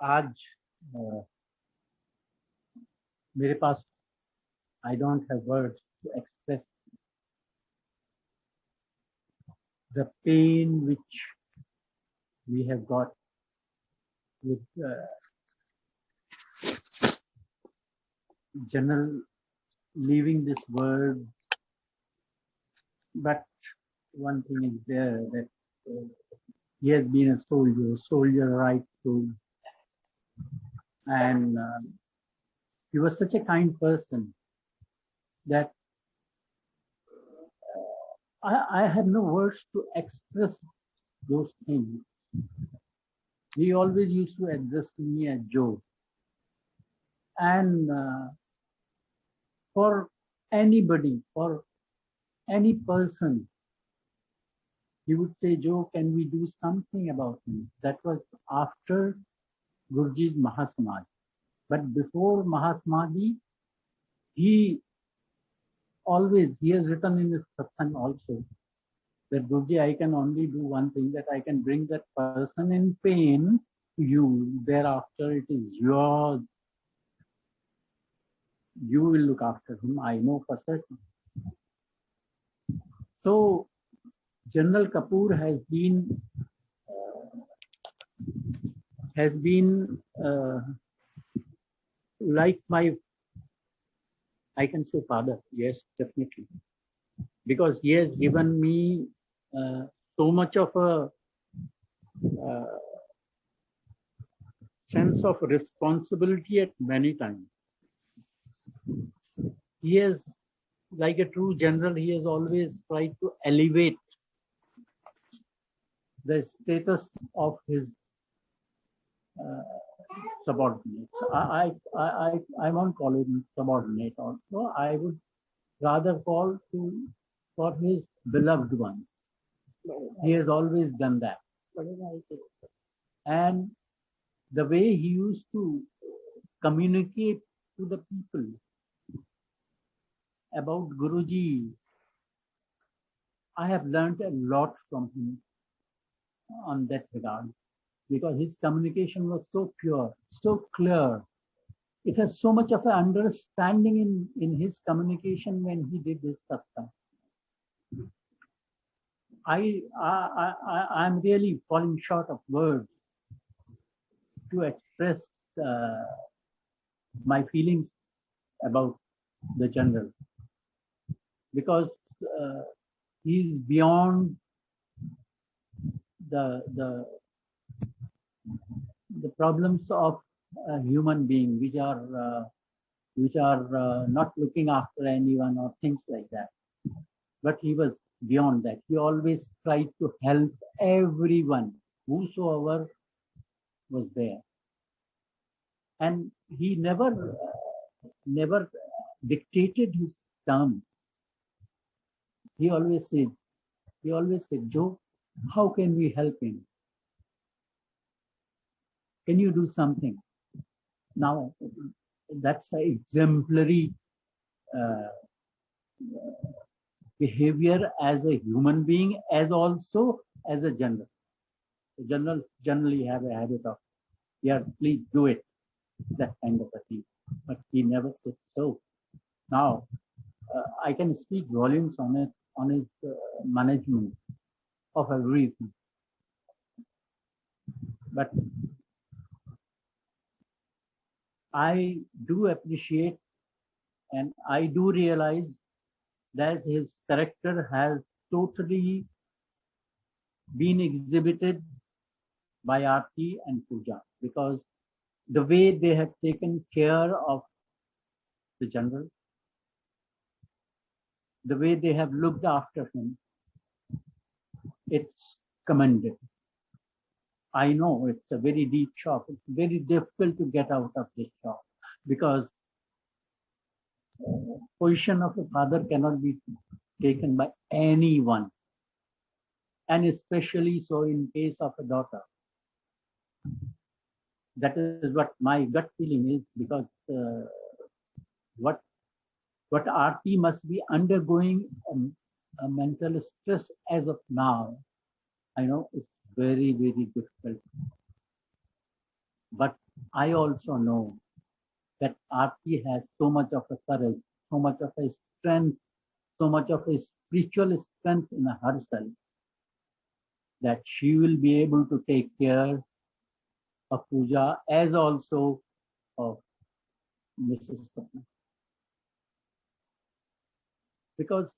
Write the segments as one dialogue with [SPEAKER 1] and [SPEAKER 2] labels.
[SPEAKER 1] आज मेरे पास I don't have words to express the pain which we have got with General leaving this world. But one thing is there, that he has been a soldier right through, and he was such a kind person that I have no words to express those things. He always used to address me as Joe. And for anybody, for any person, he would say, Joe, can we do something about him? That was after Guruji's Mahasamadhi. But before Mahasamadhi, he has written in his satsang also, that Guruji, I can only do one thing, that I can bring that person in pain to you. Thereafter, it is yours. You will look after him, I know for certain. So, General Kapoor has been like my, I can say, father. Yes, definitely, because he has given me so much of a sense of responsibility at many times. He has, like a true general, he has always tried to elevate the status of his subordinates. I won't call him subordinate also. I would rather call for his beloved one. He has always done that. And the way he used to communicate to the people about Guruji, I have learned a lot from him on that regard, because his communication was so pure, so clear. It has so much of an understanding in his communication when he did this satsang. I'm really falling short of words to express my feelings about the general, because he's beyond the problems of a human being, which are not looking after anyone or things like that. But he was beyond that. He always tried to help everyone, whosoever was there. And he never dictated his terms. He always said, Joe, how can we help him? Can you do something? Now, that's an exemplary behavior as a human being, as also as a general. The generals generally have a habit of, yeah, please do it, that kind of a thing. But he never said so. Now, I can speak volumes on it, on his management of everything. But I do appreciate and I do realize that his character has totally been exhibited by Aarti and Pooja, because the way they have taken care of the general, the way they have looked after him, it's commended. I know it's a very deep shock. It's very difficult to get out of this shock, because position of a father cannot be taken by anyone, and especially so in case of a daughter. That is what my gut feeling is, because what Aarti must be undergoing a mental stress as of now, I know it's very, very difficult. But I also know that Aarti has so much of a courage, so much of a strength, so much of a spiritual strength in herself that she will be able to take care of Pooja as also of Mrs. Patna. Because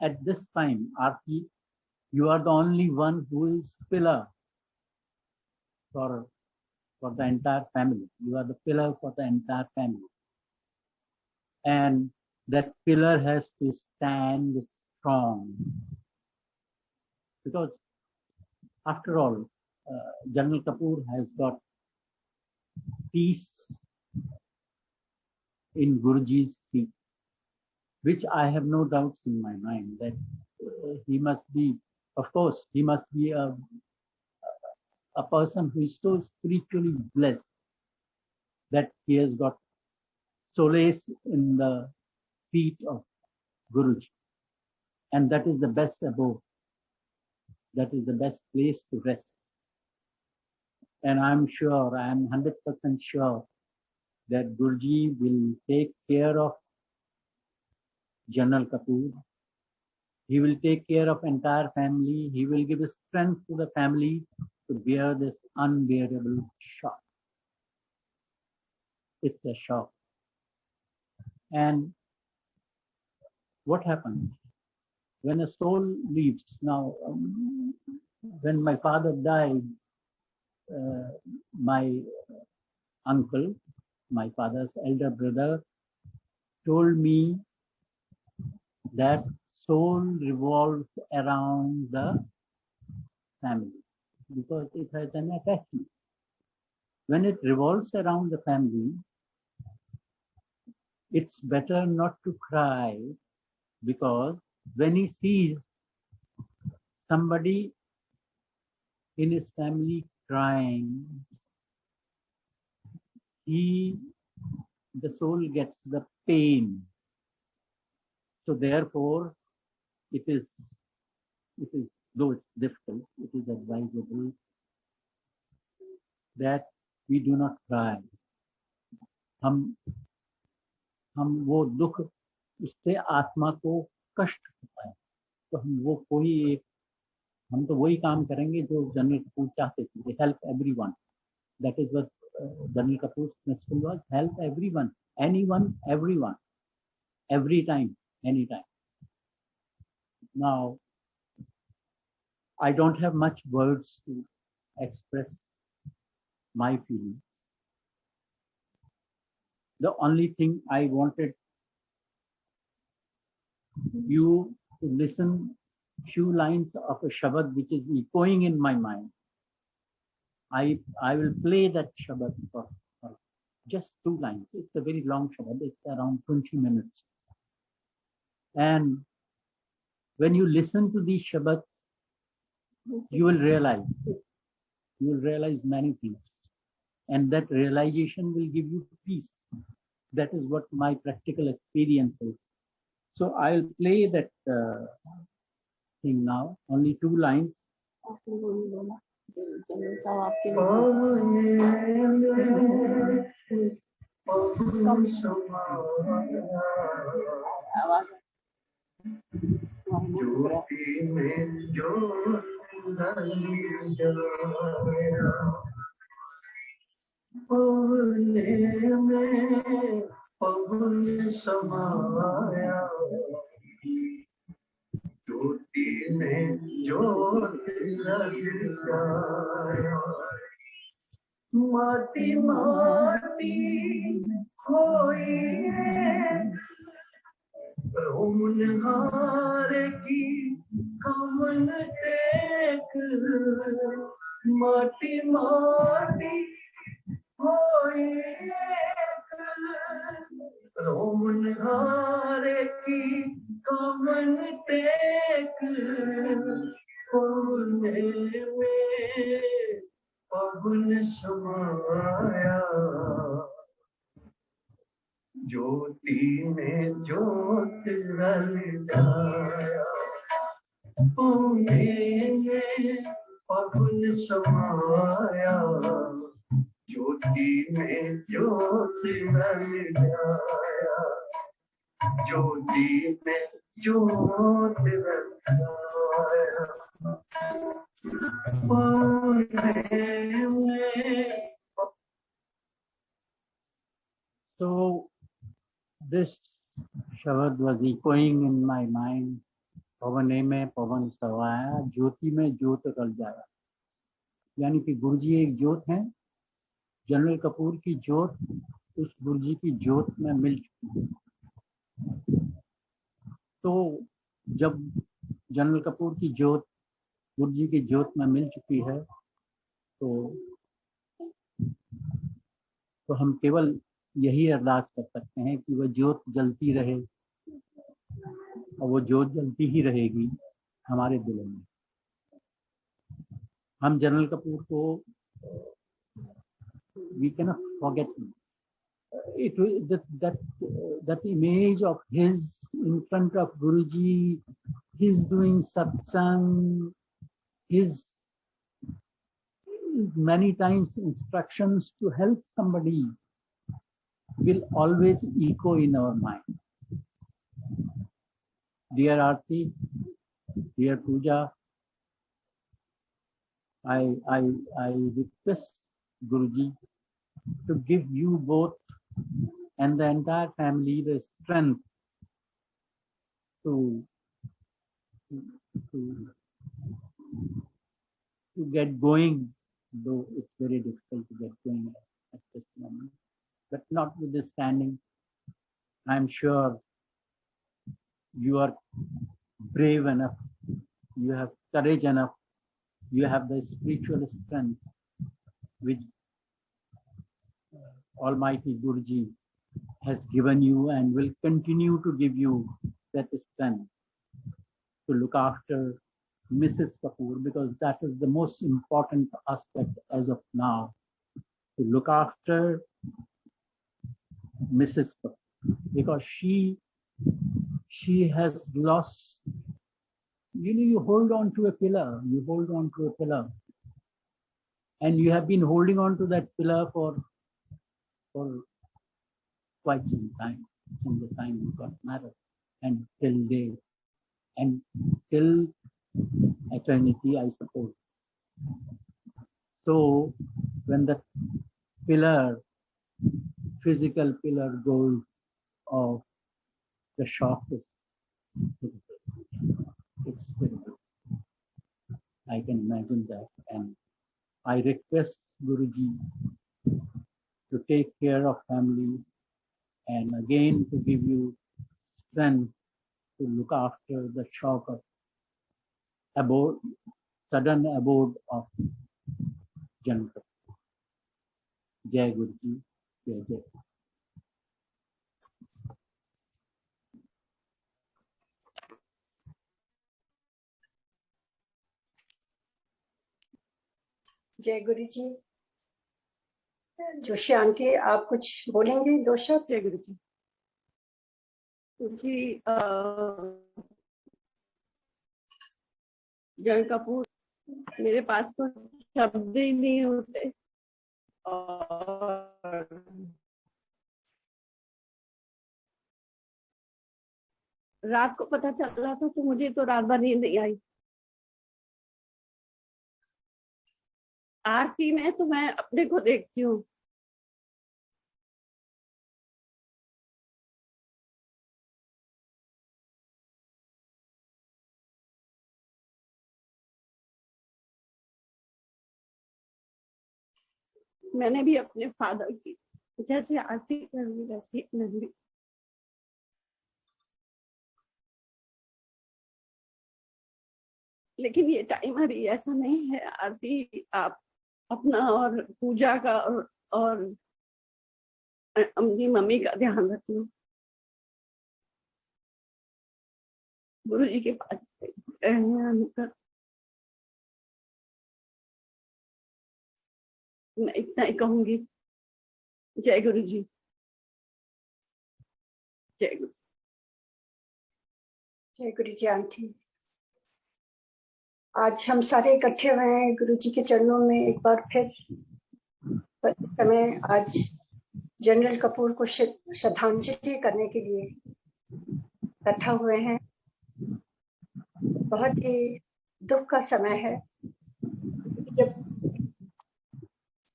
[SPEAKER 1] at this time, Aarti, you are the only one who is pillar for the entire family. You are the pillar for the entire family. And that pillar has to stand strong. Because after all, General Kapoor has got peace in Guruji's feet, which I have no doubts in my mind that he must be, of course, he must be a person who is so spiritually blessed that he has got solace in the feet of Guruji. And that is the best abode. That is the best place to rest. And I'm sure, I'm 100% sure that Guruji will take care of General Kapoor. He will take care of entire family. He will give strength to the family to bear this unbearable shock. It's a shock. And what happens when a soul leaves? Now, when my father died, my uncle, my father's elder brother, told me that soul revolves around the family because it has an attachment. When it revolves around the family, it's better not to cry, because when he sees somebody in his family crying, the soul gets the pain. So therefore, it is, though it's difficult, it is advisable that we do not cry. हम वो दुख, उससे आत्मा को कष्ट होता है, तो हम तो वही काम करेंगे जो जनरल कपूर चाहते थे, help everyone. That is what General Kapoor's principle was: help everyone, anyone, everyone, every time, anytime. Now, I don't have much words to express my feelings. The only thing I wanted you to listen few lines of a Shabad which is echoing in my mind. I will play that Shabad for just 2 lines. It's a very long Shabad. It's around 20 minutes. And when you listen to these Shabad, you will realize many things. And that realization will give you peace. That is what my practical experience is. So I'll play that thing now, only 2 lines. माटी माटी होई रोमनहार की कमन देख माटी माटी होई रोमनहार की कमन देख कोने में पवन समाया ज्योति में ज्योत रंगाया कोने में पवन समाया ज्योति ज्योति में ज्योत बन जाया, ज्योति में ज्योत बन जाया। So this Shabad was echoing in my mind. पवने में पवन सवाया, ज्योति में ज्योत रल जाया। यानी कि गुरुजी एक ज्योत है, जनरल कपूर की ज्योत उस गुरुजी की ज्योत में मिल चुकी है। तो जब जनरल कपूर की ज्योत गुरुजी की ज्योत में मिल चुकी है, तो हम केवल यही अरदास कर सकते हैं कि वह ज्योत जलती रहे, और वो ज्योत जलती ही रहेगी हमारे दिलों में। हम जनरल कपूर को we cannot forget it. That image of his in front of Guruji, his doing satsang, his many times instructions to help somebody will always echo in our mind. Dear Aarti, dear Pooja, I request Guruji to give you both and the entire family the strength to get going, though it's very difficult to get going at this moment. But notwithstanding, I'm sure you are brave enough, you have courage enough, you have the spiritual strength which Almighty Guruji has given you and will continue to give you that strength to look after Mrs. Kapoor, because that is the most important aspect as of now, to look after Mrs. Kapoor, because she has lost, you hold on to a pillar, and you have been holding on to that pillar for quite some time, from the time you got married and till eternity, I suppose. So when the pillar, physical pillar goes off, the shock is it's terrible. I can imagine that, and I request Guruji to take care of family and again to give you strength to look after the shock of sudden abode of Janata. Jai Guruji, Jai Jai.
[SPEAKER 2] जय गुरु जी। Joshi aunty, आप कुछ बोलेंगे? दो शब्द।
[SPEAKER 3] जय गुरु जी। जी, general Kapoor, मेरे पास तो शब्द ही नहीं होते, और रात को पता चल रहा था तो मुझे तो रात भर नींद नहीं आई। आरती में तो मैं अपने को देखती हूँ, मैंने भी अपने फादर की जैसे आरती करनी वैसी मैंने भी। लेकिन ये टाइम अभी ऐसा नहीं है आरती, आप अपना और पूजा का और अपनी मम्मी का ध्यान रखना। गुरु जी के पास मैं इतना ही कहूंगी। जय गुरु जी, जय गुरु।
[SPEAKER 2] जय गुरु जी आंटी। आज हम सारे इकट्ठे हुए हैं गुरु जी के चरणों में एक बार फिर इस समय आज जनरल कपूर को श्रद्धांजलि करने के लिए इकट्ठा हुए हैं। बहुत ही दुख का समय है जब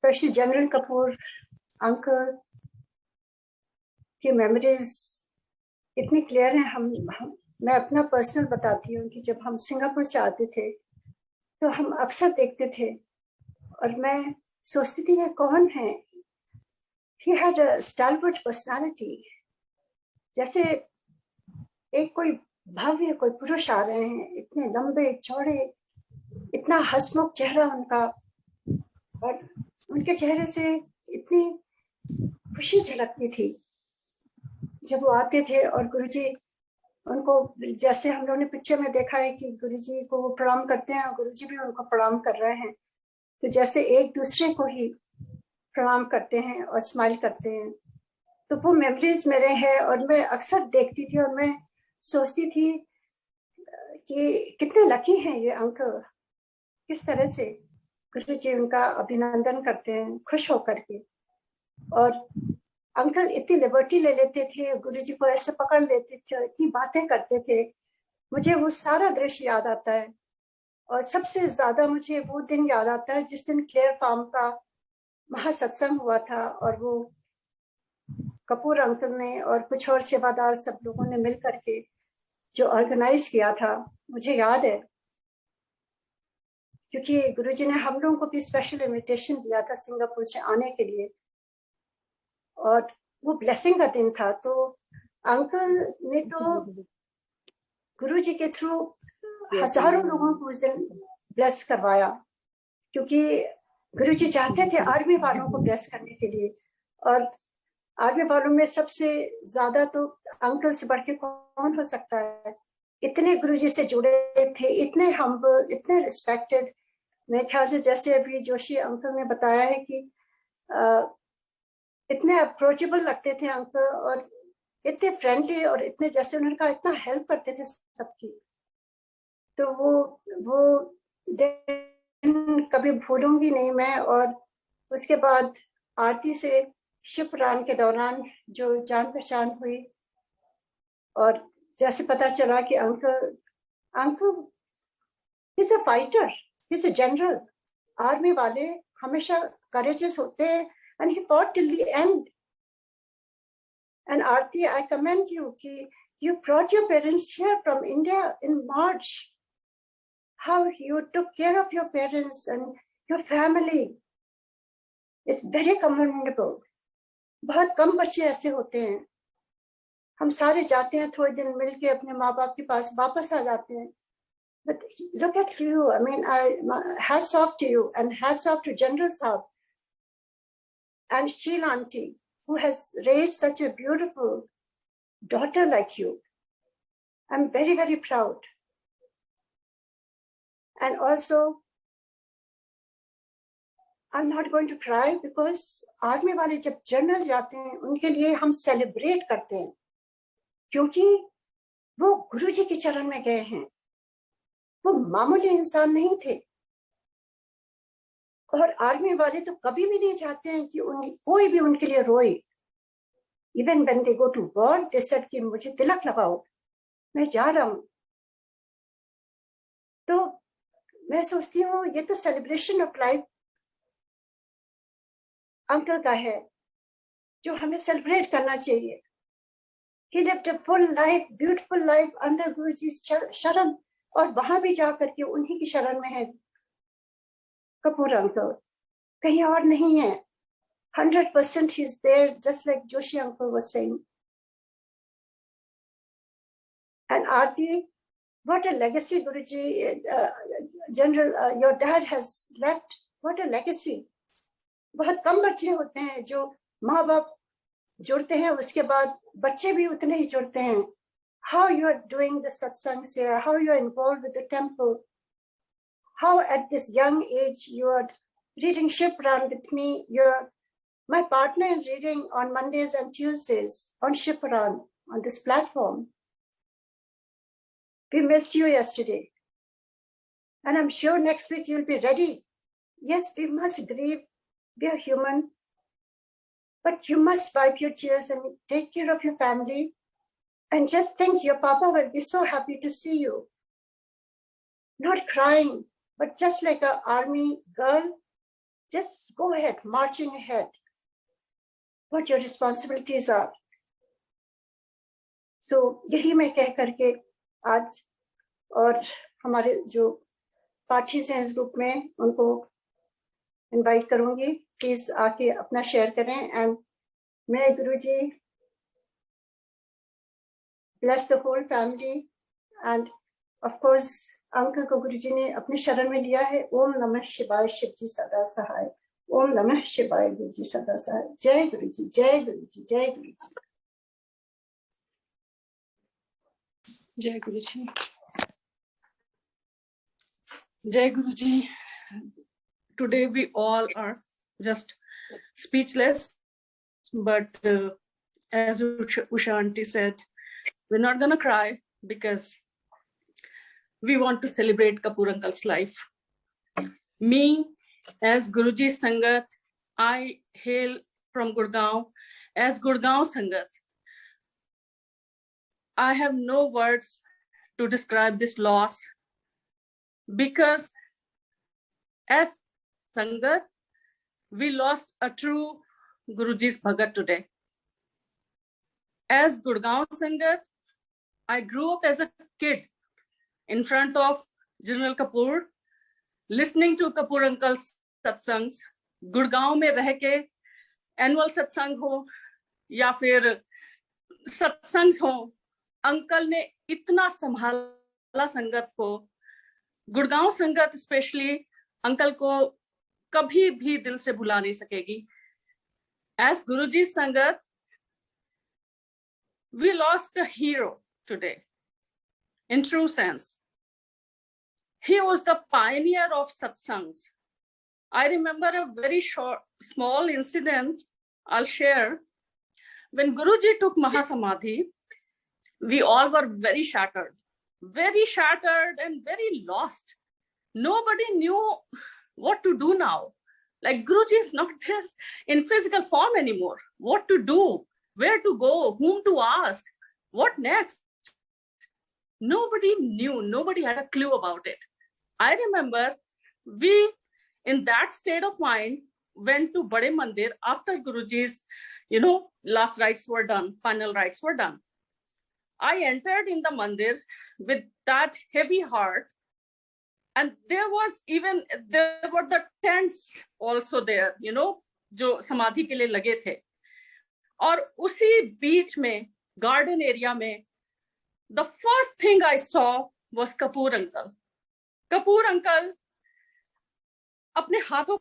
[SPEAKER 2] स्पेशली जनरल कपूर अंकल की मेमोरीज इतनी क्लियर है। मैं अपना पर्सनल बताती हूँ कि जब हम सिंगापुर से आते थे तो हम अक्सर देखते थे और मैं सोचती थी ये कौन है। He had a stalwart personality, जैसे एक कोई भव्य कोई पुरुष आ रहे हैं, इतने लंबे चौड़े, इतना हंसमुख चेहरा उनका, और उनके चेहरे से इतनी खुशी झलकती थी जब वो आते थे। और गुरुजी उनको, जैसे हम लोगों ने पिक्चर में देखा है कि गुरुजी को वो प्रणाम करते हैं और गुरुजी भी उनको प्रणाम कर रहे हैं, तो जैसे एक दूसरे को ही प्रणाम करते हैं और स्माइल करते हैं। तो वो मेमोरीज मेरे हैं और मैं अक्सर देखती थी और मैं सोचती थी कि कितने लकी हैं ये अंकल, किस तरह से गुरुजी उनका अभिनंदन करते हैं खुश होकर के। और अंकल इतनी लिबर्टी ले लेते थे, गुरुजी को ऐसे पकड़ लेते थे, इतनी बातें करते थे। मुझे वो सारा दृश्य याद आता है और सबसे ज्यादा मुझे वो दिन याद आता है जिस दिन क्लेयर फार्म का महासत्संग हुआ था और वो कपूर अंकल ने और कुछ और सेवादार सब लोगों ने मिल करके जो ऑर्गेनाइज किया था। मुझे याद है क्योंकि गुरुजी ने हम लोगों को भी स्पेशल इनविटेशन दिया था सिंगापुर से आने के लिए और वो ब्लेसिंग का दिन था। तो अंकल ने तो गुरुजी के थ्रू हजारों लोगों को उस दिन ब्लेस करवाया, क्योंकि गुरुजी चाहते थे आर्मी वालों को ब्लेस करने के लिए। और आर्मी वालों में सबसे ज्यादा तो अंकल से बढ़ के कौन हो सकता है। इतने गुरुजी से जुड़े थे, इतने हम्बल, इतने रिस्पेक्टेड। मेरे ख्याल से जैसे अभी जोशी अंकल ने बताया है कि इतने अप्रोचेबल लगते थे अंकल और इतने फ्रेंडली और इतने, जैसे उन्होंने कहा, इतना हेल्प करते थे सबकी। तो वो दिन कभी भूलूंगी नहीं मैं। और उसके बाद आरती से शिवपुराण के दौरान जो जान पहचान हुई और जैसे पता चला कि uncle is a fighter, is a general. Army वाले हमेशा करेजियस होते हैं and he fought till the end. And Aarti, I commend you कि you brought your parents here from India in March. How you took care of your parents and your family is very commendable. बहुत कम बच्चे ऐसे होते हैं। हम सारे जाते हैं थोड़े दिन मिल के अपने माँ बाप के पास वापस आ जाते हैं। But look at you, I mean, hats off to you and hats off to General Saab and Sheila auntie, who has raised such a beautiful daughter like you. I'm very, very proud. And also, I'm not going to cry because army वाले जब general जाते हैं उनके लिए हम celebrate करते हैं, क्योंकि वो गुरुजी के चरण में गए हैं। वो मामूली इंसान नहीं थे। और आर्मी वाले तो कभी भी नहीं चाहते हैं कि कोई भी उनके लिए रोए। Even when they go to war, they said कि मुझे तिलक लगाओ, मैं जा रहा हूं। तो मैं सोचती हूँ ये तो सेलिब्रेशन ऑफ लाइफ अंकल का है, जो हमें सेलिब्रेट करना चाहिए। He lived a full life, beautiful life under Guruji's शरण, और वहां भी जाकर के उन्हीं की शरण में है कपूर अंकल, कहीं और नहीं है। 100% he's there, just like Joshi uncle was saying. And Aarti, what a legacy Guruji, General, your dad has left. What a legacy. बहुत कम बच्चे होते हैं जो माँ बाप जुड़ते हैं, उसके बाद बच्चे भी उतने ही जुड़ते हैं। How you are doing the satsangs here, how you are involved with the temple, how at this young age you are reading Shivpuran with me. You're my partner in reading on Mondays and Tuesdays on Shivpuran on this platform. We missed you yesterday. And I'm sure next week you'll be ready. Yes, we must grieve. We are human. but you must wipe your tears and take care of your family. And just think, your Papa will be so happy to see you. Not crying, but just like an army girl, just go ahead, marching ahead. What your responsibilities are. So यही मैं कह करके आज और हमारे जो parties हैं इस ग्रुप में उनको इनवाइट करूंगी, प्लीज आके अपना शेयर करें. एंड मैं गुरुजी bless the whole family, and of course uncle को गुरुजी ने अपने शरण में लिया है. ओम नमः शिवाय, शिव जी सदा सहाय. ओम नमः शिवाय, गुरु जी सदा सहाय. जय गुरुजी, जय गुरुजी, जय गुरुजी.
[SPEAKER 3] जय गुरुजी. Jai Guruji. Today we all are just speechless, but as Usha auntie said, we're not gonna cry because we want to celebrate Kapoor uncle's life. Me, as Guruji Sangat, I hail from Gurgaon. As Gurgaon Sangat, I have no words to describe this loss, because as Sangat, we lost a true Guruji's Bhagat today. As Gurgaon Sangat, I grew up as a kid in front of General Kapoor, listening to Kapoor uncle's satsangs. Gurgaon में रह के annual satsang हो या फिर सत्संग हो, uncle ने इतना संभाला संगत को. गुड़गांव संगत स्पेशली अंकल को कभी भी दिल से भुला नहीं सकेगी. As Guruji Sangat, we lost a hero today, in true sense. He was the pioneer of satsangs. I remember a very small incident I'll share. When Guruji took Mahasamadhi, we all were very shattered and very lost. Nobody knew what to do now. Like, Guruji is not there in physical form anymore. What to do, where to go, whom to ask, what next? Nobody knew, nobody had a clue about it. I remember we, in that state of mind, went to Bade Mandir after Guruji's, last rites were done, final rites were done. I entered in the mandir with that heavy heart, and there were the tents also there, जो समाधि के लिए लगे थे. और उसी बीच में garden area में, the first thing I saw was Kapoor uncle. Kapoor uncle अपने हाथों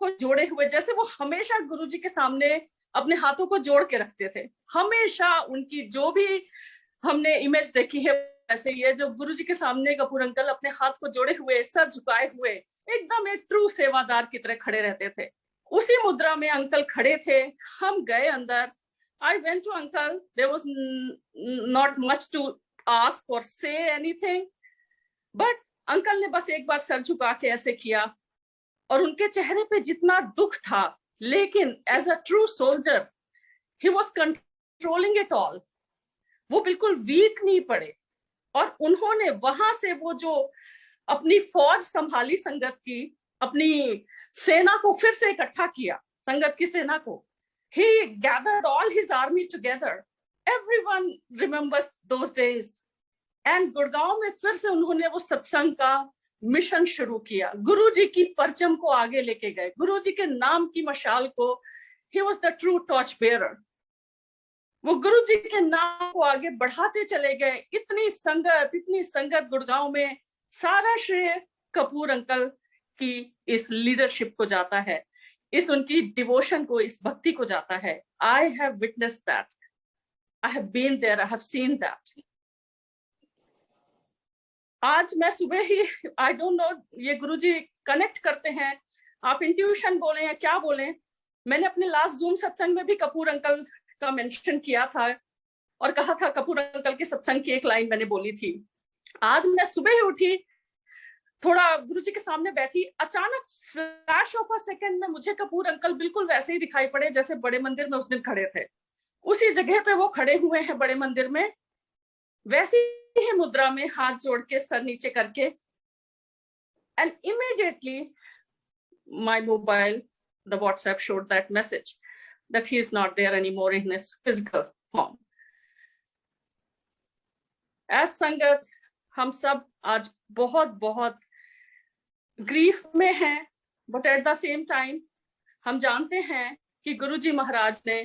[SPEAKER 3] को जोड़े हुए, जैसे वो हमेशा गुरुजी के सामने अपने हाथों को जोड़ के रखते थे. हमेशा उनकी जो भी हमने इमेज देखी है ऐसे ही है, जो गुरुजी के सामने कपूर अंकल अपने हाथ को जोड़े हुए, सर झुकाए हुए, एकदम एक ट्रू सेवादार की तरह खड़े रहते थे. उसी मुद्रा में अंकल खड़े थे. हम गए अंदर. I went to uncle. There was not much to ask or say anything, but uncle ने बस एक बार सर झुका के ऐसे किया, और उनके चेहरे पे जितना दुख था, लेकिन as a true soldier, he was controlling it all. वो बिल्कुल वीक नहीं पड़े, और उन्होंने वहां से वो जो अपनी फौज संभाली संगत की, अपनी सेना को फिर से इकट्ठा किया, संगत की सेना को. He gathered all his army together. Everyone remembers those days. And Gurgaon में फिर से उन्होंने वो सत्संग का मिशन शुरू किया. गुरुजी की परचम को आगे लेके गए, गुरुजी के नाम की मशाल को. He was the true torch bearer. वो गुरुजी के नाम को आगे बढ़ाते चले गए. इतनी संगत गुड़गांव में. सारा श्रेय कपूर अंकल की इस लीडरशिप को जाता है, इस उनकी डिवोशन को, इस भक्ति को जाता है. I have witnessed that. I have been there. I have seen that. आज मैं सुबह ही, I don't know, ये गुरुजी कनेक्ट करते हैं, आप इंट्यूशन बोले या क्या बोले, मैंने अपने लास्ट जूम सत्संग में भी कपूर अंकल का मेंशन किया था और कहा था, कपूर अंकल के सत्संग की एक लाइन मैंने बोली थी. आज मैं सुबह ही उठी, थोड़ा गुरुजी के सामने बैठी, अचानक फ्लैश ऑफ अ सेकंड में मुझे कपूर अंकल बिल्कुल वैसे ही दिखाई पड़े जैसे बड़े मंदिर में उस दिन खड़े थे। उसी जगह पे वो खड़े हुए हैं बड़े मंदिर में, वैसी ही मुद्रा में, हाथ जोड़ के, सर नीचे करके। And immediately my mobile, the WhatsApp showed that message that he is not there anymore in his physical form. As संगत हम सब आज बहुत बहुत ग्रीफ में हैं, but at the same time हम जानते हैं कि गुरुजी महाराज ने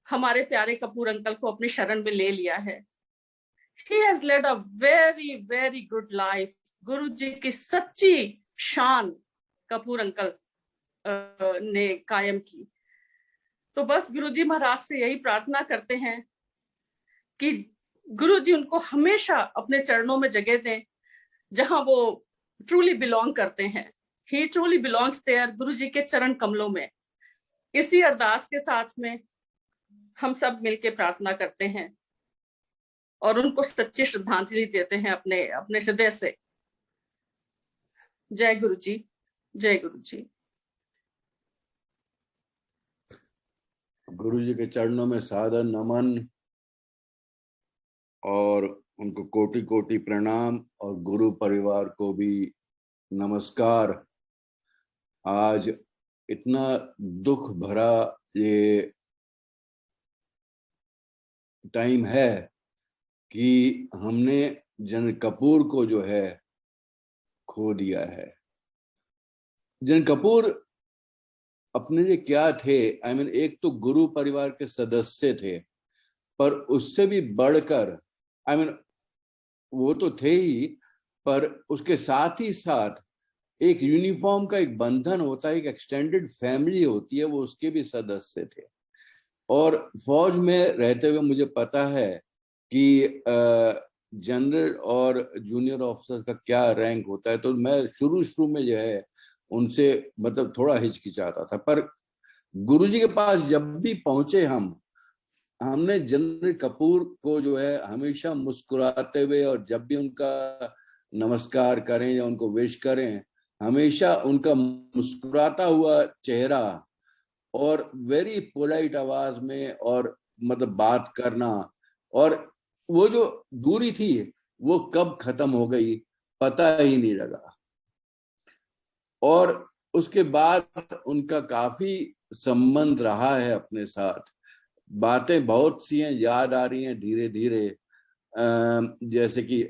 [SPEAKER 3] हमारे प्यारे कपूर अंकल को अपनी शरण में ले लिया है। He has led a very very good life. गुरुजी की सच्ची शान कपूर अंकल ने कायम की। तो बस गुरुजी महाराज से यही प्रार्थना करते हैं कि गुरुजी उनको हमेशा अपने चरणों में जगह दें जहां वो ट्रूली बिलोंग करते हैं। ही ट्रूली बिलोंग्स देयर, गुरुजी के चरण कमलों में। इसी अरदास के साथ में हम सब मिलके प्रार्थना करते हैं और उनको सच्ची श्रद्धांजलि देते हैं अपने अपने हृदय से। जय गुरुजी, जय गुरुजी।
[SPEAKER 4] गुरु जी के चरणों में सादर नमन और उनको कोटि कोटि प्रणाम, और गुरु परिवार को भी नमस्कार। आज इतना दुख भरा ये टाइम है कि हमने जनरल कपूर को जो है खो दिया है। जनरल कपूर अपने लिए क्या थे, आई मीन एक तो गुरु परिवार के सदस्य थे, पर उससे भी बढ़कर आई मीन वो तो थे ही, पर उसके साथ ही साथ एक यूनिफॉर्म का एक बंधन होता है, एक एक्सटेंडेड फैमिली होती है, वो उसके भी सदस्य थे। और फौज में रहते हुए मुझे पता है कि जनरल और जूनियर ऑफिसर का क्या रैंक होता है। तो मैं शुरू में जो है उनसे मतलब थोड़ा हिचकिचाता था, पर गुरुजी के पास जब भी पहुंचे हमने जनरल कपूर को जो है हमेशा मुस्कुराते हुए, और जब भी उनका नमस्कार करें या उनको विश करें, हमेशा उनका मुस्कुराता हुआ चेहरा और वेरी पोलाइट आवाज में और मतलब बात करना, और वो जो दूरी थी वो कब खत्म हो गई पता ही नहीं लगा। और उसके बाद उनका काफी संबंध रहा है अपने साथ। बातें बहुत सी हैं, याद आ रही हैं धीरे धीरे। जैसे कि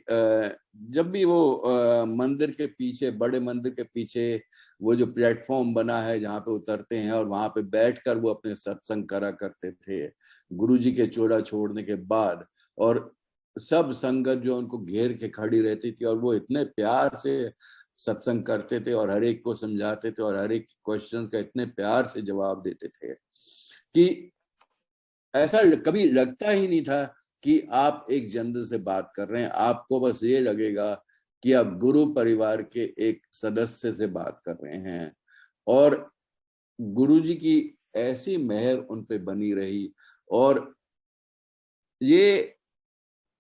[SPEAKER 4] जब भी वो मंदिर के पीछे, बड़े मंदिर के पीछे वो जो प्लेटफॉर्म बना है जहाँ पे उतरते हैं, और वहां पे बैठकर वो अपने सत्संग करा करते थे गुरुजी के चोला छोड़ने के बाद, और सब संगत जो उनको घेर के खड़ी रहती थी, और वो इतने प्यार से सत्संग करते थे और हर एक को समझाते थे और हर एक क्वेश्चन का इतने प्यार से जवाब देते थे कि ऐसा कभी लगता ही नहीं था कि आप एक जनरल से बात कर रहे हैं। आपको बस ये लगेगा कि आप गुरु परिवार के एक सदस्य से बात कर रहे हैं। और गुरुजी की ऐसी मेहर उन पे बनी रही, और ये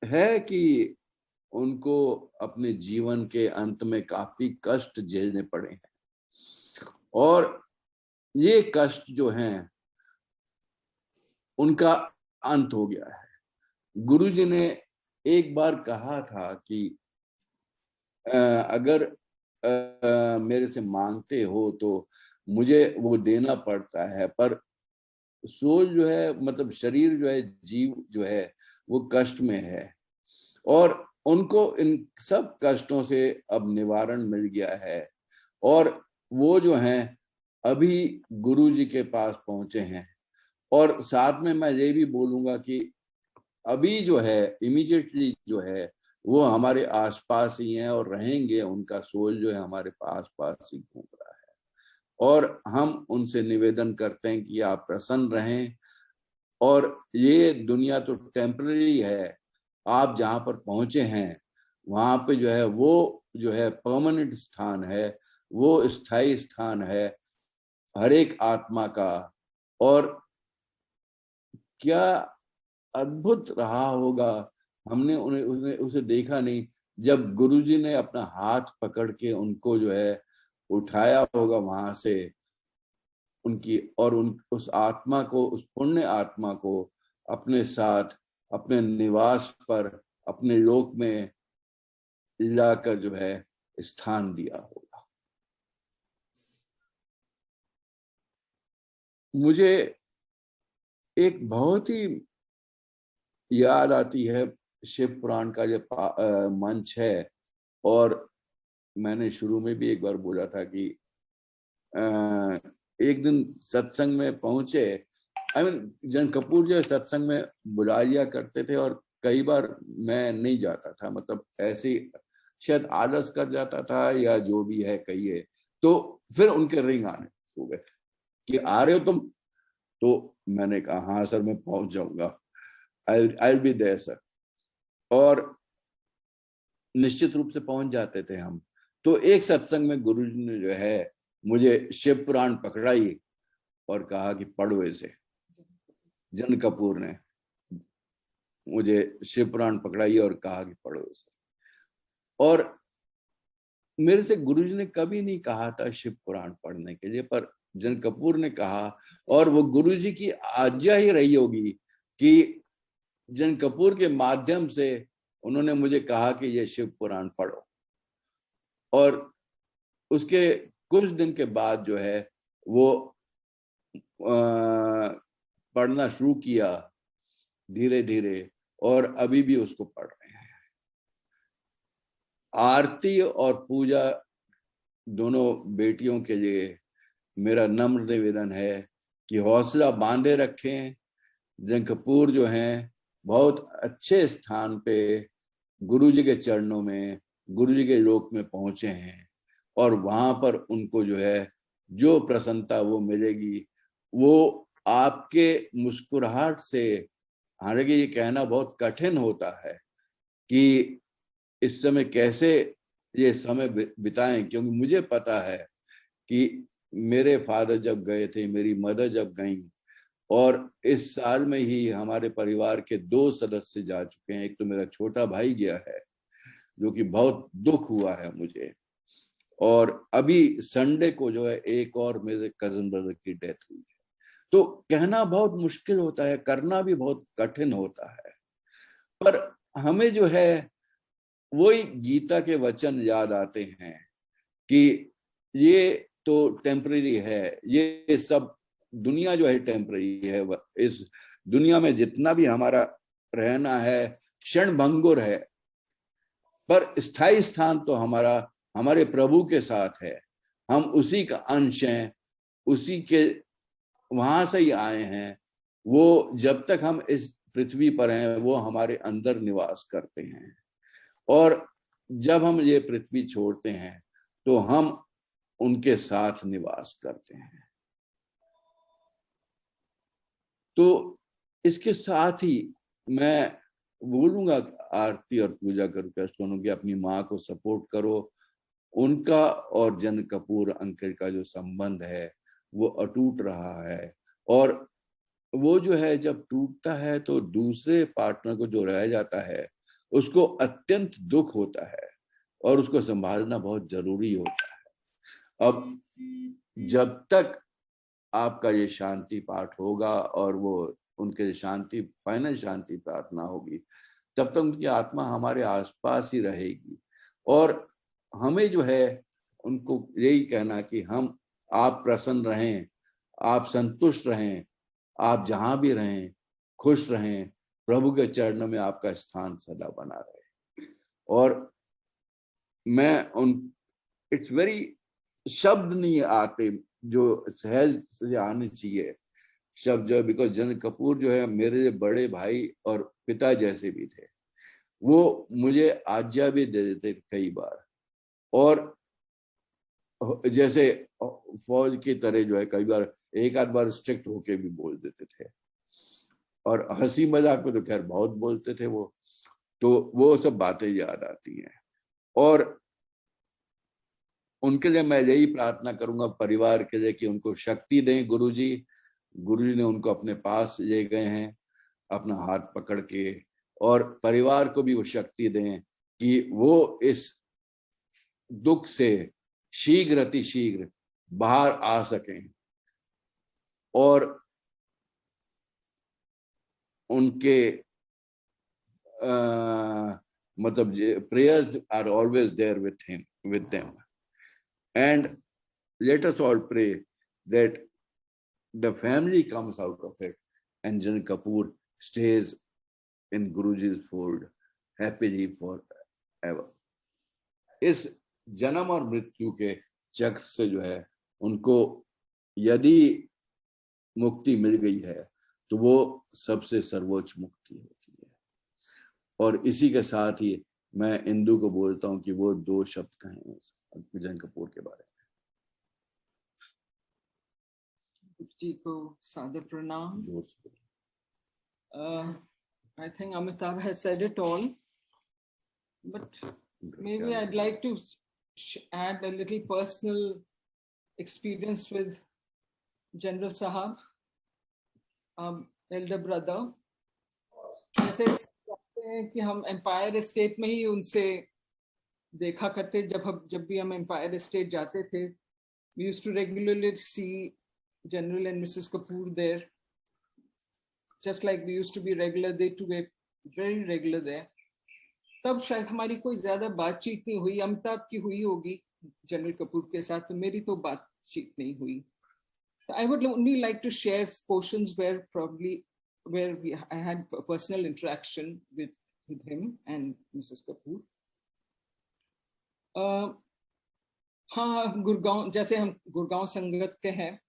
[SPEAKER 4] है कि उनको अपने जीवन के अंत में काफी कष्ट झेलने पड़े हैं, और ये कष्ट जो हैं उनका अंत हो गया है। गुरुजी ने एक बार कहा था कि अगर मेरे से मांगते हो तो मुझे वो देना पड़ता है, पर सोल जो है मतलब शरीर जो है, जीव जो है वो कष्ट में है, और उनको इन सब कष्टों से अब निवारण मिल गया है, और वो जो हैं अभी गुरुजी के पास पहुंचे हैं। और साथ में मैं ये भी बोलूंगा कि अभी जो है इमीडिएटली जो है वो हमारे आसपास ही हैं और रहेंगे। उनका सोल जो है हमारे पास ही घूम रहा है, और हम उनसे निवेदन करते हैं कि आप प्रसन्न रहें। और ये दुनिया तो टेम्पररी है, आप जहां पर पहुंचे हैं वहां पे जो है वो जो है परमानेंट स्थान है, वो स्थायी स्थान है हर एक आत्मा का। और क्या अद्भुत रहा होगा, हमने उसे देखा नहीं, जब गुरुजी ने अपना हाथ पकड़ के उनको जो है उठाया होगा वहां से, उनकी और उस आत्मा को, उस पुण्य आत्मा को अपने साथ अपने निवास पर, अपने लोक में लाकर जो है स्थान दिया होगा। मुझे एक बहुत ही याद आती है शिव पुराण का जो मंच है, और मैंने शुरू में भी एक बार बोला था कि एक दिन सत्संग में पहुंचे, जन कपूर जो सत्संग में बुला लिया करते थे, और कई बार मैं नहीं जाता था, मतलब ऐसे शायद आलस कर जाता था या जो भी है कहिए। तो फिर उनके रिंग आने शुरू हुए कि आ रहे हो तुम, तो मैंने कहा हाँ सर मैं पहुंच जाऊंगा, I'll be there सर। और निश्चित रूप से पहुंच जाते थे हम। तो एक सत्संग में गुरुजी ने जो है मुझे शिव पुराण पकड़ाई और कहा कि पढ़ो इसे। जन कपूर ने मुझे शिव पुराण पकड़ाई और कहा कि पढ़ो इसे। और मेरे से गुरुजी ने कभी नहीं कहा था शिव पुराण पढ़ने के लिए, पर जन कपूर ने कहा, और वो गुरुजी की आज्ञा ही रही होगी कि जन कपूर के माध्यम से उन्होंने मुझे कहा कि ये शिव पुराण पढ़ो। और उसके कुछ दिन के बाद जो है वो पढ़ना शुरू किया धीरे धीरे, और अभी भी उसको पढ़ रहे हैं। आरती और पूजा दोनों बेटियों के लिए मेरा नम्र निवेदन है कि हौसला बांधे रखें। जन कपूर जो हैं बहुत अच्छे स्थान पे गुरुजी के चरणों में, गुरुजी के लोक में पहुंचे हैं, और वहां पर उनको जो है जो प्रसन्नता वो मिलेगी वो आपके मुस्कुराहट से। हालांकि ये कहना बहुत कठिन होता है कि इस समय कैसे ये समय बिताएं, क्योंकि मुझे पता है कि मेरे फादर जब गए थे, मेरी मदर जब गई, और इस साल में ही हमारे परिवार के 2 सदस्य जा चुके हैं। एक तो मेरा छोटा भाई गया है, जो कि बहुत दुख हुआ है मुझे, और अभी संडे को जो है एक और मेरे कजन ब्रदर की डेथ हुई है। तो कहना बहुत मुश्किल होता है, करना भी बहुत कठिन होता है, पर हमें जो है वही गीता के वचन याद आते हैं कि ये तो टेम्परेरी है, ये सब दुनिया जो है टेम्परेरी है। इस दुनिया में जितना भी हमारा रहना है क्षण भंगुर है, पर स्थायी स्थान तो हमारा हमारे प्रभु के साथ है। हम उसी का अंश हैं, उसी के वहां से ही आए हैं। वो जब तक हम इस पृथ्वी पर हैं वो हमारे अंदर निवास करते हैं, और जब हम ये पृथ्वी छोड़ते हैं तो हम उनके साथ निवास करते हैं। तो इसके साथ ही मैं बोलूंगा आरती और पूजा कर रिक्वेस्ट करूँ कि अपनी माँ को सपोर्ट करो। उनका और जन कपूर अंकल का जो संबंध है वो अटूट रहा है, और वो जो है जब टूटता है तो दूसरे पार्टनर को जो रह जाता है उसको अत्यंत दुख होता है, और उसको संभालना बहुत जरूरी होता है। अब जब तक आपका ये शांति पाठ होगा और वो उनके शांति, फाइनल शांति प्रार्थना होगी, तब तक उनकी आत्मा हमारे आसपास ही रहेगी। और हमें जो है उनको यही कहना कि हम, आप प्रसन्न रहें, आप संतुष्ट रहें, आप जहां भी रहें खुश रहें, प्रभु के चरणों में आपका स्थान सदा बना रहे। और मैं इट्स वेरी, शब्द नहीं आते जो सहज से आने चाहिए शब्द जो, बिकॉज जन कपूर जो है मेरे बड़े भाई और पिता जैसे भी थे। वो मुझे आज्ञा भी दे देते कई बार, और जैसे फौज की तरह जो है कई बार एक आध बार स्ट्रिक्ट होके भी बोल देते थे, और हंसी मजाक में तो खैर बहुत बोलते थे वो। तो वो सब बातें याद आती हैं, और उनके लिए मैं यही प्रार्थना करूंगा परिवार के लिए कि उनको शक्ति दें गुरुजी। गुरुजी ने उनको अपने पास ले गए हैं अपना हाथ पकड़ के, और परिवार को भी वो शक्ति दें कि वो इस दुख से शीघ्र अतिशीघ्र बाहर आ सकें और उनके मतलब prayers are always there with him, with them, and let us all pray that the family comes out of it and Janal Kapoor stays in Guruji's fold happily forever. इस जन्म और मृत्यु के चक्र से जो है उनको यदि मुक्ति मिल गई है तो वो सबसे सर्वोच्च मुक्ति होती है। और इसी के साथ ही मैं इंदु को बोलता हूं कि वो 2 शब्द कहें जनल कपूर के बारे में।
[SPEAKER 5] जी को सादर प्रणाम।
[SPEAKER 4] जोर से।
[SPEAKER 5] I think Amitabh has said it all, but maybe I'd like to add a little personal experience with General Sahab, elder brother. जैसे कहते हैं कि हम एम्पायर स्टेट में ही उनसे देखा करते, जब भी हम एम्पायर स्टेट जाते थे, we used to regularly see General and Mrs. Kapoor there, just like we used to be regular, they too were very regular there. तब शायद हमारी कोई ज्यादा बातचीत नहीं हुई, अमिताभ की हुई होगी जनरल कपूर के साथ, तो मेरी तो बातचीत नहीं हुई. So I would only like to share portions where I had a personal interaction with him and Mrs. Kapoor. हाँ, गुड़गांव, जैसे हम गुड़गांव संगत के हैं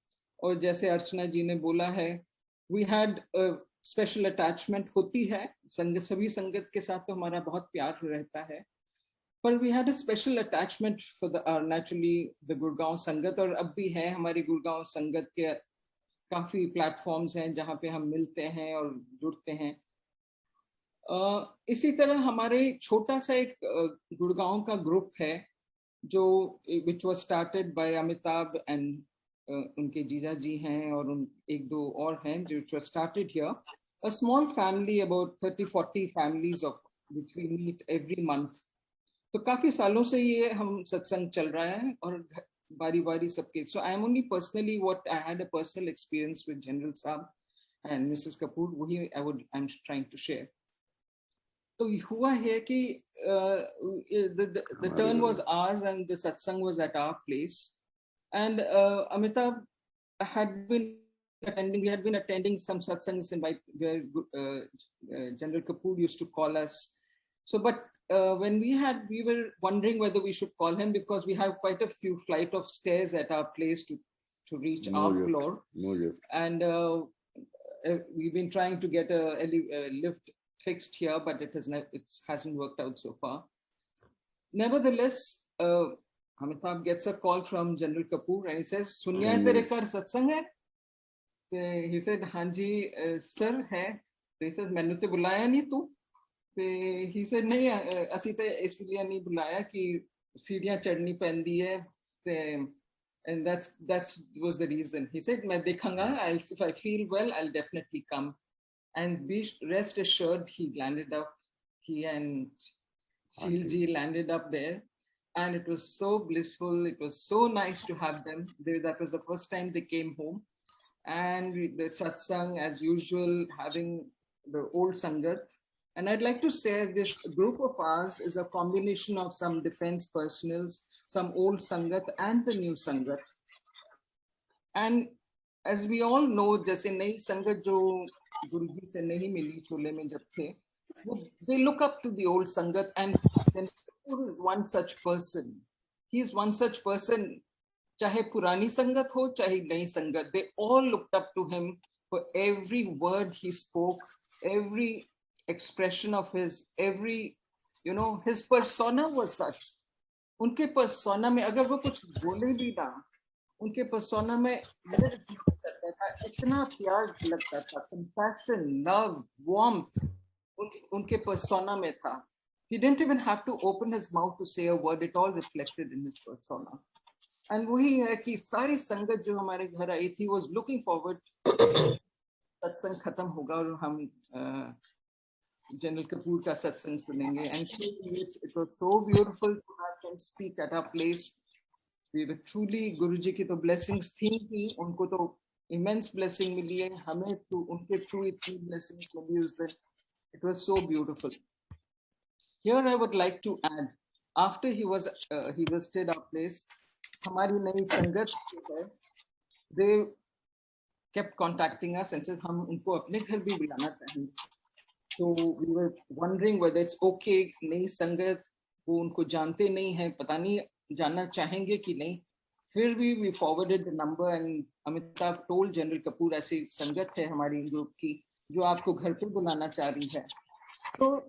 [SPEAKER 5] और जैसे अर्चना जी ने बोला है, we had a special attachment होती है, सभी संगत के साथ तो हमारा बहुत प्यार रहता है, पर we had a special attachment for naturally the Gurgaon संगत, और अब भी है हमारी गुड़गांव संगत के काफी प्लेटफॉर्म्स हैं जहाँ पे हम मिलते हैं और जुड़ते हैं. इसी तरह हमारे छोटा सा एक गुड़गांव का ग्रुप है जो which was started by Amitabh and उनके जीजा जी हैं और एक दो और हैं जो which was started here, a small family, about 30-40 families of which we meet every month. तो काफी सालों से ये हम सत्संग चल रहा है और बारी बारी सबके. So I am only personally what I had a personal experience with General Saab and Mrs. Kapoor, वही I'm trying to share. तो हुआ है कि the turn was ours and the satsang was at our place, and Amitabh had been attending. We had been attending some satsangs where General Kapoor used to call us. So, but when we were wondering whether we should call him, because we have quite a few flight of stairs at our place to reach our floor.
[SPEAKER 4] No lift.
[SPEAKER 5] And we've been trying to get a lift fixed here, but it hasn't worked out so far. Nevertheless, Amitabh gets a call from General Kapoor and he says, "Sunya tere kar satsang hai?" He said, "Hanji sir hai." He says, "Mainu te bulaya nahi tu." He said, "Nahi, assi te isliye nahi bulaya ki seedhiyan chadni pendi hai." And that was the reason. He said, "Main dekhanga, if I feel well, I'll definitely come." And rest assured, he landed up, he and Shilji landed up there. And it was so blissful. It was so nice to have them. That was the first time they came home. And the satsang, as usual, having the old Sangat. And I'd like to say this group of ours is a combination of some defense personnels, some old Sangat and the new Sangat. And as we all know, जैसे नई संगत जो गुरुजी से नहीं मिली चोले में जब थे, they look up to the old Sangat, and then Kapoor is one such person. He is one such person. चाहे पुरानी संगत हो, चाहे नई संगत, they all looked up to him for every word he spoke, every expression of his, his persona was such. उनके persona में अगर वो कुछ बोले भी ना, उनके persona में इतना प्यार लगता था, compassion, love, warmth, उनके persona में था. He didn't even have to open his mouth to say a word. It all reflected in his persona. And वही है कि सारी संगत जो हमारे घर आई थी was looking forward सत्संग खत्म होगा और हम जनरल कपूर का सत्संग सुनेंगे. And so it was so beautiful to have him speak at our place. We were truly, Guruji की तो blessings थी ही, उनको तो immense blessing मिली है, हमें through उनके through इतनी blessings मिली उस दिन. It was so beautiful. Here I would like to add, after he visited our place, हमारी नई संगत जो है, they kept contacting us and said हम उनको अपने घर भी बुलाना चाहेंगे. So we were wondering whether it's okay, नई संगत, वो उनको जानते नहीं है, पता नहीं जानना चाहेंगे कि नहीं. फिर भी we forwarded the number and Amitabh told General Kapoor ऐसी संगत है हमारी ग्रुप की जो आपको घर पे बुलाना चाह रही है. So,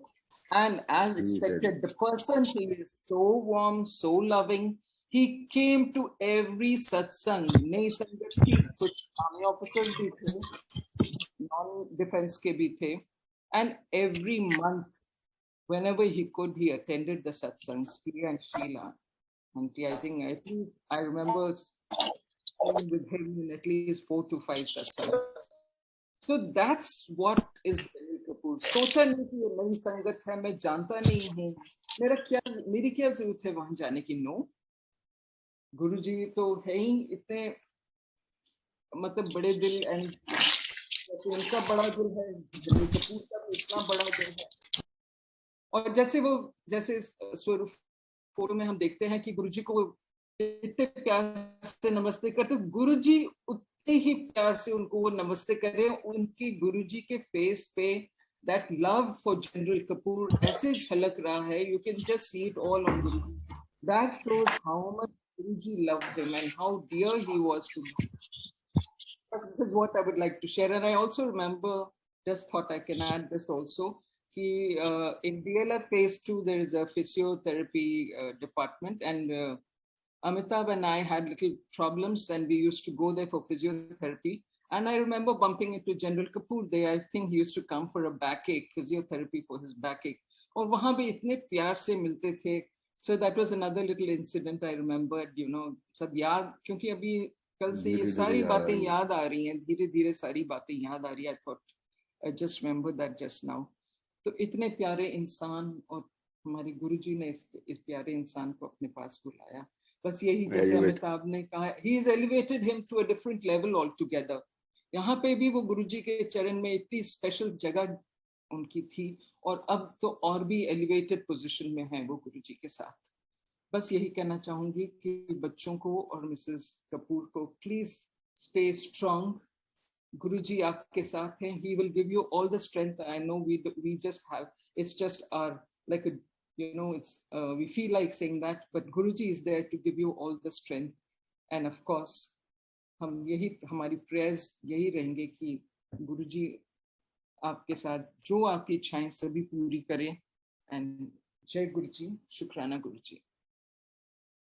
[SPEAKER 5] and as expected, the person, he is so warm, so loving. He came to every satsang. नई संगत की कुछ आर्मी ऑफिसर्स भी थे, नॉन डिफेंस के भी थे, and every month, whenever he could, he attended the satsangs. He and Sheila. And I think I remember being with him in at least 4 to 5 satsangs. So that's what is General Kapoor. सोचा नहीं कि ये नई संगत है, मैं जानता नहीं हूँ, मेरी क्या जरूरत है वहां जाने की. नो, गुरुजी तो है ही इतने, मतलब बड़े दिल, एंड उनका बड़ा दिल है, जनरल कपूर का भी इतना बड़ा दिल है. और जैसे स्वरूप फोटो में हम देखते हैं कि गुरुजी को इतने प्यार से नमस्ते करते, गुरुजी उतने ही प्यार से उनको वो नमस्ते कर रहे हैं. उनकी गुरुजी के फेस पे that love for General Kapoor ऐसे झलक रहा है. You can just see it all on Guruji. That shows how much Guruji loved him and how dear he was to him. This is what I would like to share. And I also remember, just thought I can add this also, in DLF phase 2, there is a physiotherapy department, and Amitabh and I had little problems and we used to go there for physiotherapy. And I remember bumping into General Kapoor there. I think he used to come for a backache, physiotherapy for his backache. और वहाँ भी इतने प्यार से मिलते थे. So that was another little incident I remembered, you know, सब याद, क्योंकि अभी कल से ये सारी बातें याद आ रही हैं, धीरे धीरे सारी बातें याद आ रही है. I thought I just remembered that just now. तो इतने प्यारे इंसान, और हमारे गुरुजी ने इस प्यारे इंसान को अपने पास बुलाया. बस यही, जैसे अमिताभ ने कहा, he has elevated him to a different level altogether. यहाँ पे भी वो गुरुजी के चरण में इतनी स्पेशल जगह उनकी थी, और अब तो और भी एलिवेटेड पोजीशन में है वो गुरुजी के साथ. बस यही कहना चाहूंगी कि बच्चों को और मिसेस कपूर को, प्लीज स्टे स्ट्रांग. गुरुजी आपके साथ हैं. He will give you all the strength. I know we just have, it's just our, like a, you know, it's we feel like saying that, but Guruji is there to give you all the strength. And of course, हम यही, हमारी prayers यही रहेंगे कि गुरुजी आपके साथ जो आपकी इच्छाएं सभी पूरी करें. एंड जय गुरुजी, शुक्राना गुरुजी.